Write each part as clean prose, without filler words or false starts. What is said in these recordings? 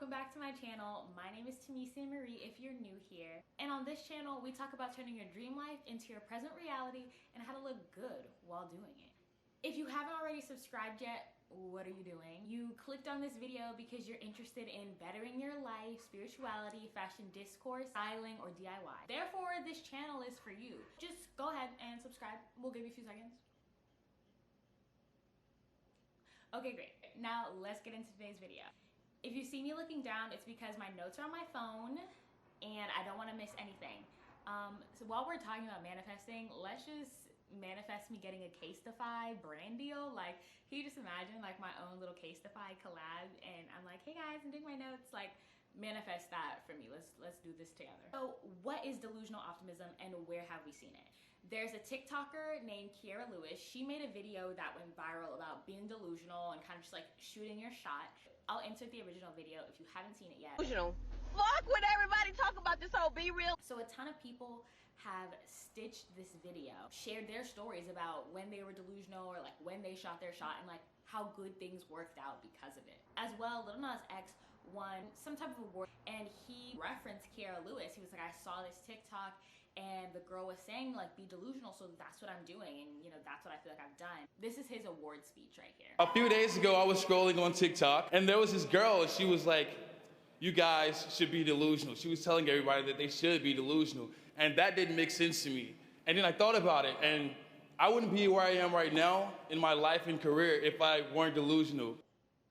welcome back to my channel. My name is Tamisa Marie if you're new here. And on this channel, we talk about turning your dream life into your present reality and how to look good while doing it. If you haven't already subscribed yet, what are you doing? You clicked on this video because you're interested in bettering your life, spirituality, fashion discourse, styling, or DIY. Therefore, this channel is for you. Just go ahead and subscribe. We'll give you a few seconds. Okay, great. Now let's get into today's video. If you see me looking down, it's because my notes are on my phone and I don't want to miss anything. So while we're talking about manifesting, let's just manifest me getting a Casetify brand deal. Like, can you just imagine like my own little Casetify collab and I'm like, hey guys, I'm doing my notes, like manifest that for me. Let's do this together. So what is delusional optimism and where have we seen it? There's a TikToker named Kiara Lewis. She made a video that went viral about being delusional and kind of just like shooting your shot. I'll insert the original video if you haven't seen it yet. Delusional. Fuck what everybody talk about this whole be real. So a ton of people have stitched this video, shared their stories about when they were delusional or like when they shot their shot and like how good things worked out because of it. As well, Lil Nas X won some type of award and he referenced Kiara Lewis. He was like, I saw this TikTok and the girl was saying like be delusional, so that's what I'm doing, and you know that's what I feel like I've done. This is his award speech right here. A few days ago I was scrolling on TikTok and there was this girl and she was like, you guys should be delusional. She was telling everybody that they should be delusional, and that didn't make sense to me. And then I thought about it, and I wouldn't be where I am right now in my life and career if I weren't delusional.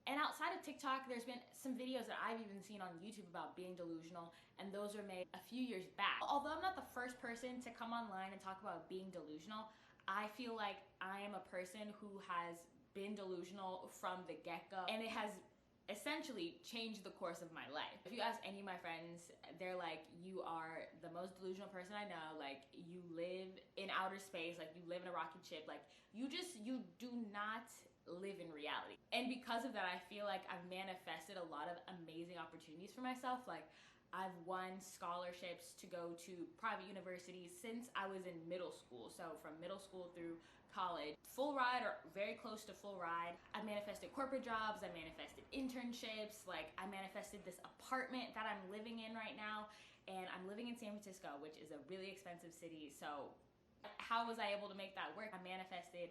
And outside of TikTok, there's been some videos that I've even seen on YouTube about being delusional, and those were made a few years back. Although I'm not the first person to come online and talk about being delusional, I feel like I am a person who has been delusional from the get-go, and it has essentially changed the course of my life. If you ask any of my friends, they're like, you are the most delusional person I know. Like, you live in outer space, like you live in a rocket ship, like you do not live in reality. And because of that, I feel like I've manifested a lot of amazing opportunities for myself. Like, I've won scholarships to go to private universities since I was in middle school. So from middle school through college, full ride or very close to full ride. I manifested corporate jobs, I manifested internships, like I manifested this apartment that I'm living in right now, and I'm living in San Francisco, which is a really expensive city. So how was I able to make that work? I manifested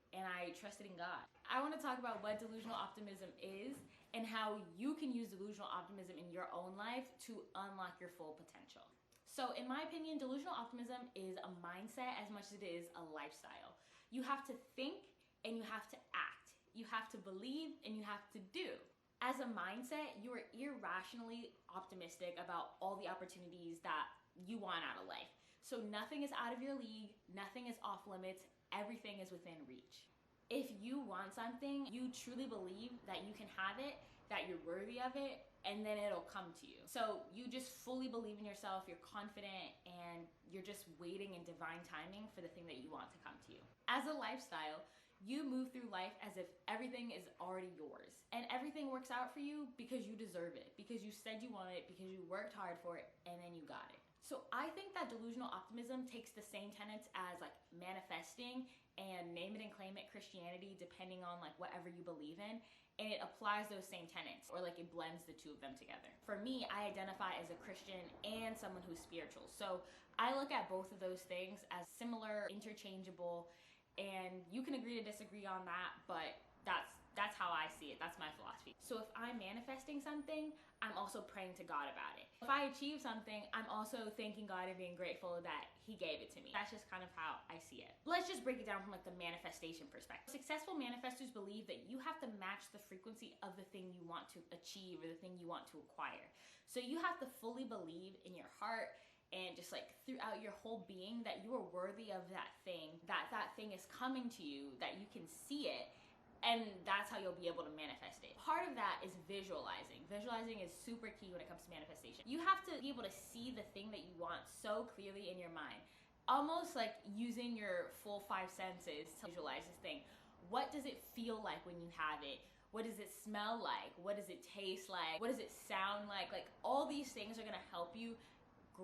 and I trusted in God. I want to talk about what delusional optimism is and how you can use delusional optimism in your own life to unlock your full potential. So in my opinion, delusional optimism is a mindset as much as it is a lifestyle. You have to think and you have to act. You have to believe and you have to do. As a mindset, you are irrationally optimistic about all the opportunities that you want out of life. So nothing is out of your league, nothing is off limits, everything is within reach. If you want something, you truly believe that you can have it, that you're worthy of it, and then it'll come to you. So you just fully believe in yourself, you're confident, and you're just waiting in divine timing for the thing that you want to come to you. As a lifestyle, you move through life as if everything is already yours. And everything works out for you because you deserve it, because you said you wanted it, because you worked hard for it, and then you got it. So I think that delusional optimism takes the same tenets as like manifesting and name it and claim it Christianity, depending on like whatever you believe in, and it applies those same tenets, or like it blends the two of them together. For me, I identify as a Christian and someone who's spiritual. So I look at both of those things as similar, interchangeable, and you can agree to disagree on that, but that's how I see it. That's my philosophy. So if I'm manifesting something, I'm also praying to God about it. If I achieve something, I'm also thanking God and being grateful that He gave it to me. That's just kind of how I see it. Let's just break it down from like the manifestation perspective. Successful manifestors believe that you have to match the frequency of the thing you want to achieve or the thing you want to acquire. So you have to fully believe in your heart and just like throughout your whole being that you are worthy of that thing, that thing is coming to you, that you can see it, and that's how you'll be able to manifest it. Part of that is visualizing. Visualizing is super key when it comes to manifestation. You have to be able to see the thing that you want so clearly in your mind, almost like using your full 5 senses to visualize this thing. What does it feel like when you have it? What does it smell like? What does it taste like? What does it sound like? Like, all these things are gonna help you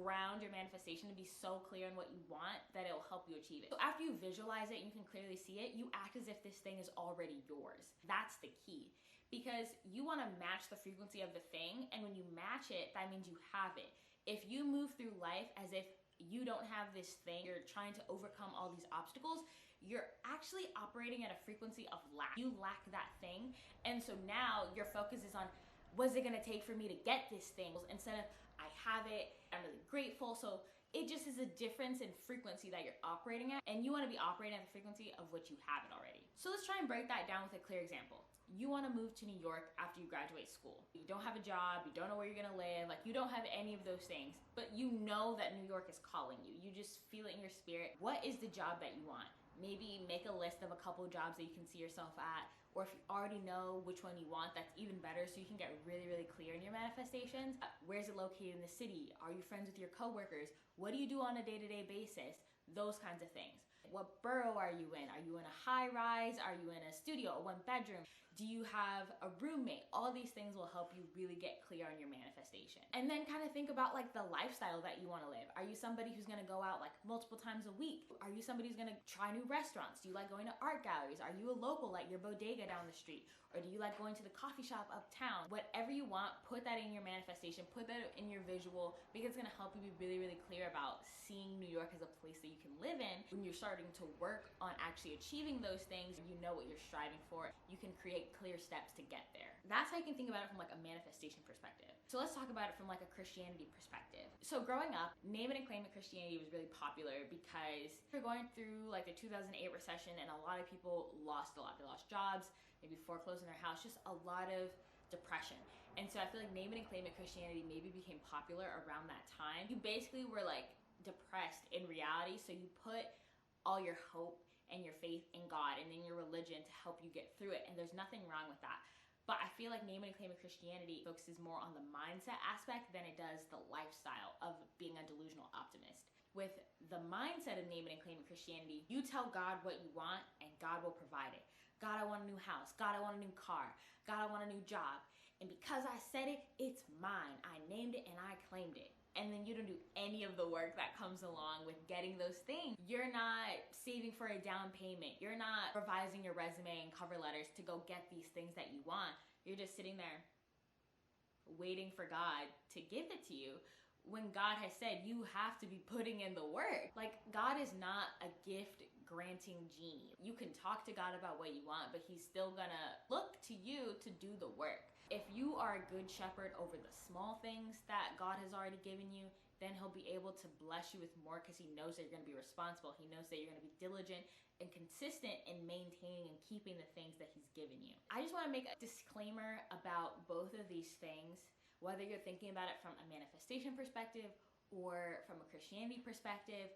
ground your manifestation to be so clear in what you want that it'll help you achieve it. So after you visualize it, you can clearly see it, you act as if this thing is already yours. That's the key. because you want to match the frequency of the thing, and when you match it, that means you have it. If you move through life as if you don't have this thing, you're trying to overcome all these obstacles, you're actually operating at a frequency of lack. You lack that thing, and so now your focus is on, what's it gonna take for me to get this thing? Instead of, I have it, I'm really grateful. So it just is a difference in frequency that you're operating at, and you wanna be operating at the frequency of what you have it already. So let's try and break that down with a clear example. You wanna move to New York after you graduate school. You don't have a job, you don't know where you're gonna live, like you don't have any of those things, but you know that New York is calling you. You just feel it in your spirit. What is the job that you want? Maybe make a list of a couple jobs that you can see yourself at, or if you already know which one you want, that's even better, so you can get really, really clear in your manifestations. Where's it located in the city? Are you friends with your coworkers? What do you do on a day-to-day basis? Those kinds of things. What borough are you in? Are you in a high rise? Are you in a studio, a one bedroom? Do you have a roommate? All these things will help you really get clear on your manifestation. And then kind of think about like the lifestyle that you want to live. Are you somebody who's going to go out like multiple times a week? Are you somebody who's going to try new restaurants? Do you like going to art galleries? Are you a local, like your bodega down the street? Or do you like going to the coffee shop uptown? Whatever you want, put that in your manifestation, put that in your visual, because it's gonna help you be really, really clear about seeing New York as a place that you can live in. When you're starting to work on actually achieving those things, you know what you're striving for, you can create clear steps to get there. That's how you can think about it from like a manifestation perspective. So let's talk about it from like a Christianity perspective. So growing up, name it and claim it Christianity was really popular because we're going through like the 2008 recession, and a lot of people lost a lot. They lost jobs, maybe foreclosing their house, just a lot of depression. And so I feel like name it and claim it Christianity maybe became popular around that time. You basically were like depressed in reality, so you put all your hope and your faith in God and in your religion to help you get through it, and there's nothing wrong with that. But I feel like name it and claim it Christianity focuses more on the mindset aspect than it does the lifestyle of being a delusional optimist. With the mindset of name it and claim it Christianity, you tell God what you want and God will provide it. God, I want a new house. God, I want a new car. God, I want a new job. And because I said it, it's mine. I named it and I claimed it. And then you don't do any of the work that comes along with getting those things. You're not saving for a down payment. You're not revising your resume and cover letters to go get these things that you want. You're just sitting there waiting for God to give it to you, when God has said you have to be putting in the work. Like, God is not a gift granting genie. You can talk to God about what you want, but he's still gonna look to you to do the work. If you are a good shepherd over the small things that God has already given you, then he'll be able to bless you with more, because he knows that you're gonna be responsible. He knows that you're gonna be diligent and consistent in maintaining and keeping the things that he's given you. I just wanna make a disclaimer about both of these things. Whether you're thinking about it from a manifestation perspective or from a Christianity perspective,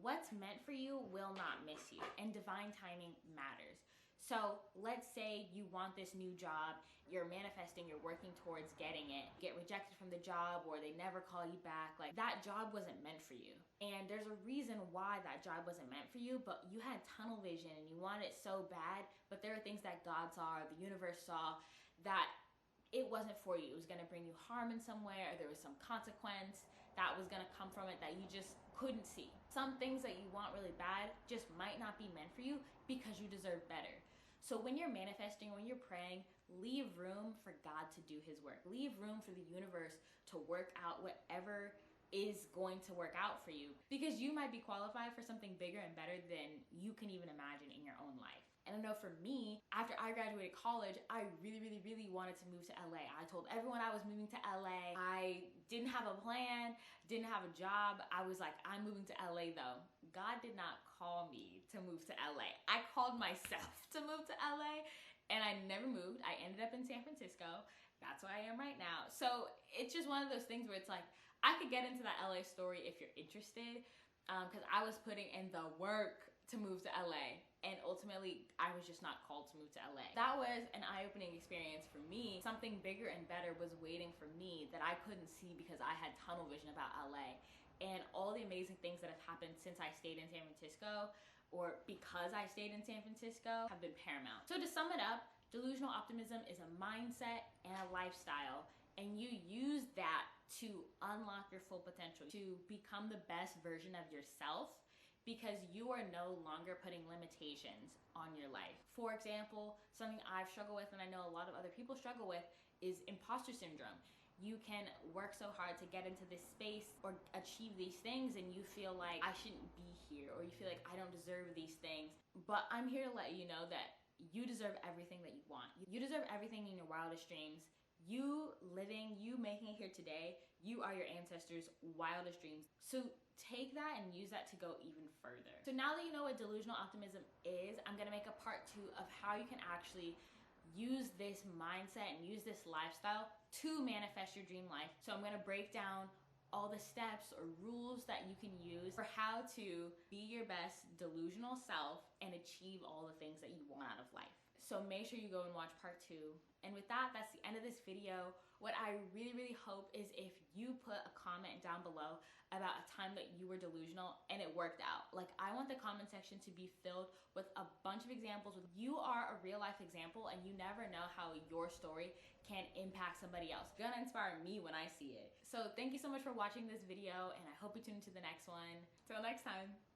what's meant for you will not miss you, and divine timing matters. So let's say you want this new job, you're manifesting, you're working towards getting it, get rejected from the job, or they never call you back. Like, that job wasn't meant for you. And there's a reason why that job wasn't meant for you, but you had tunnel vision and you wanted it so bad, but there are things that God saw, or the universe saw, that it wasn't for you. It was gonna bring you harm in some way, or there was some consequence that was gonna come from it that you just couldn't see. Some things that you want really bad just might not be meant for you because you deserve better. So when you're manifesting, when you're praying, leave room for God to do his work. Leave room for the universe to work out whatever is going to work out for you, because you might be qualified for something bigger and better than you can even imagine in your own life. And I know for me, after I graduated college, I really wanted to move to LA. I told everyone I was moving to LA. I didn't have a plan, didn't have a job. I was like, I'm moving to LA though. God did not call me to move to LA. I called myself to move to LA, and I never moved. I ended up in San Francisco. That's where I am right now. So it's just one of those things where it's like, I could get into that LA story if you're interested, because I was putting in the work to move to LA, and ultimately I was just not called to move to LA. That was an eye-opening experience for me. Something bigger and better was waiting for me that I couldn't see because I had tunnel vision about LA. And all the amazing things that have happened since I stayed in San Francisco, or because I stayed in San Francisco, have been paramount. So to sum it up, delusional optimism is a mindset and a lifestyle, and you use that to unlock your full potential, to become the best version of yourself because you are no longer putting limitations on your life. For example, something I've struggled with and I know a lot of other people struggle with is imposter syndrome. You can work so hard to get into this space or achieve these things and you feel like I shouldn't be here, or you feel like I don't deserve these things. But I'm here to let you know that you deserve everything that you want. You deserve everything in your wildest dreams. You living, you making it here today, you are your ancestors' wildest dreams. So take that and use that to go even further. So now that you know what delusional optimism is, I'm gonna make a part 2 of how you can actually use this mindset and use this lifestyle to manifest your dream life. So I'm gonna break down all the steps or rules that you can use for how to be your best delusional self and achieve all the things that you want out of life. So make sure you go and watch part 2. And with that, that's the end of this video. What I really hope is if you put a comment down below about a time that you were delusional and it worked out. Like, I want the comment section to be filled with a bunch of examples. You are a real life example and you never know how your story can impact somebody else. It's gonna inspire me when I see it. So thank you so much for watching this video and I hope you tune into the next one. Till next time.